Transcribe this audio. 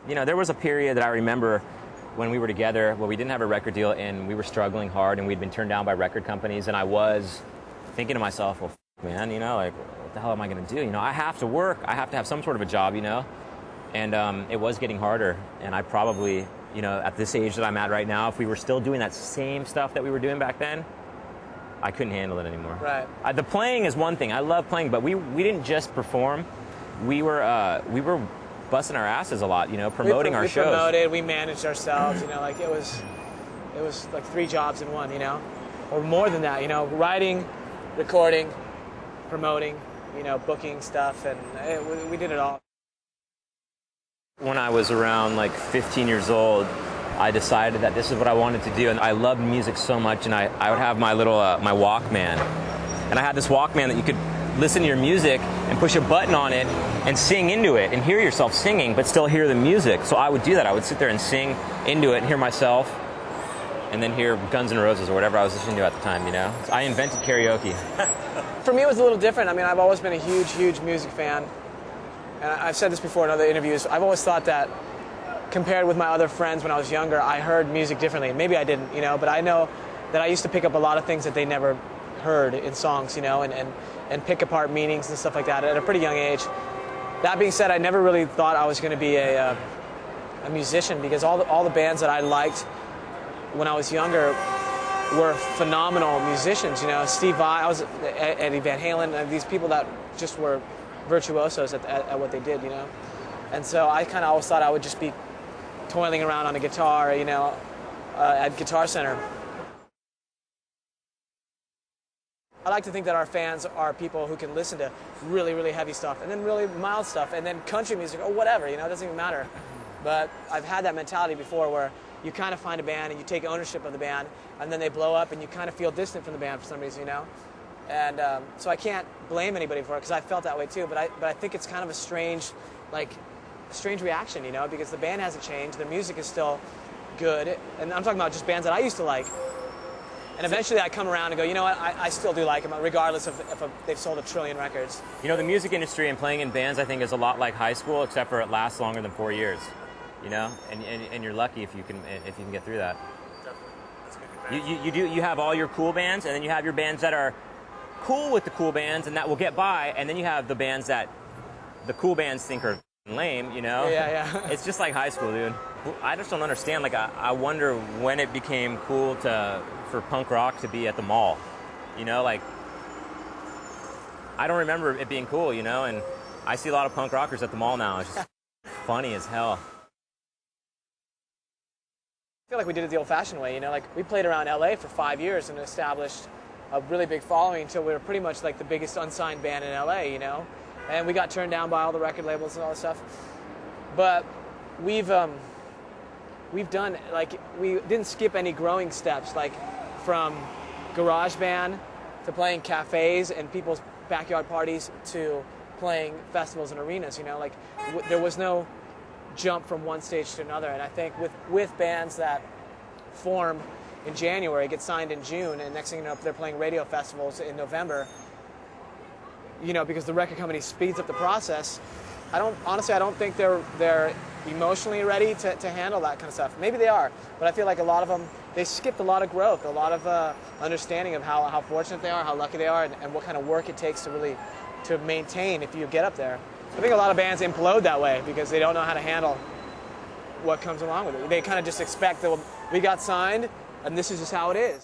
You know, there was a period that I remember when we were together where we didn't have a record deal and we were struggling hard and we'd been turned down by record companies, and I was thinking to myself, well, man, you know, like, what the hell am I going to do? You know, I have to work. I have to have some sort of a job, you know? And it was getting harder, and I probably, you know, at this age that I'm at right now, if we were still doing that same stuff that we were doing back then, I couldn't handle it anymore. Right. The playing is one thing. I love playing, but we didn't just perform. We were busting our asses a lot, you know, promoting our shows. We promoted, we managed ourselves, you know, like it was like 3 jobs in one, you know, or more than that, you know, writing, recording, promoting, you know, booking stuff, and we did it all. When I was around like 15 years old, I decided that this is what I wanted to do, and I loved music so much, and I would have my little my Walkman, and I had this Walkman that you could listen to your music and push a button on it and sing into it and hear yourself singing but still hear the music. So I would do that. I would sit there and sing into it and hear myself and then hear Guns N' Roses or whatever I was listening to at the time, you know. I invented karaoke. For me, it was a little different. I mean, I've always been a huge music fan. And I've said this before in other interviews. I've always thought that compared with my other friends when I was younger, I heard music differently. Maybe I didn't, you know, but I know that I used to pick up a lot of things that they never heard in songs, you know, and pick apart meanings and stuff like that at a pretty young age. That being said, I never really thought I was going to be a musician, because all the bands that I liked when I was younger were phenomenal musicians, you know. Steve Vai, Eddie Van Halen, these people that just were virtuosos at what they did, you know. And so I kind of always thought I would just be toiling around on a guitar, you know, at Guitar Center. I like to think that our fans are people who can listen to really heavy stuff and then really mild stuff and then country music or whatever, you know, it doesn't even matter. But I've had that mentality before where you kind of find a band and you take ownership of the band and then they blow up and you kind of feel distant from the band for some reason, you know. And so I can't blame anybody for it, because I felt that way too, but I think it's kind of a strange reaction, you know, because the band hasn't changed, their music is still good, and I'm talking about just bands that I used to like. And eventually I come around and go, you know what, I still do like them, regardless of if they've sold 1 trillion records. You know, the music industry and playing in bands, I think, is a lot like high school, except for it lasts longer than 4 years. You know, and you're lucky if you can get through that. Definitely, that's a good You have all your cool bands, and then you have your bands that are cool with the cool bands, and that will get by, and then you have the bands that the cool bands think are lame. You know, yeah. It's just like high school, dude. I just don't understand. Like, I wonder when it became cool for punk rock to be at the mall. You know, like, I don't remember it being cool, you know, and I see a lot of punk rockers at the mall now. It's just funny as hell. I feel like we did it the old-fashioned way, you know, like we played around LA for 5 years and established a really big following until we were pretty much like the biggest unsigned band in LA, you know, and we got turned down by all the record labels and all that stuff. But we've done, like, we didn't skip any growing steps, like from garage band to playing cafes and people's backyard parties to playing festivals and arenas, you know, like there was no jump from one stage to another. And I think with bands that form in January, get signed in June, and next thing you know, they're playing radio festivals in November, you know, because the record company speeds up the process. I don't think they're emotionally ready to handle that kind of stuff. Maybe they are, but I feel like a lot of them, they skipped a lot of growth, a lot of understanding of how fortunate they are, how lucky they are, and what kind of work it takes to maintain if you get up there. I think a lot of bands implode that way because they don't know how to handle what comes along with it. They kind of just expect that, well, we got signed, and this is just how it is.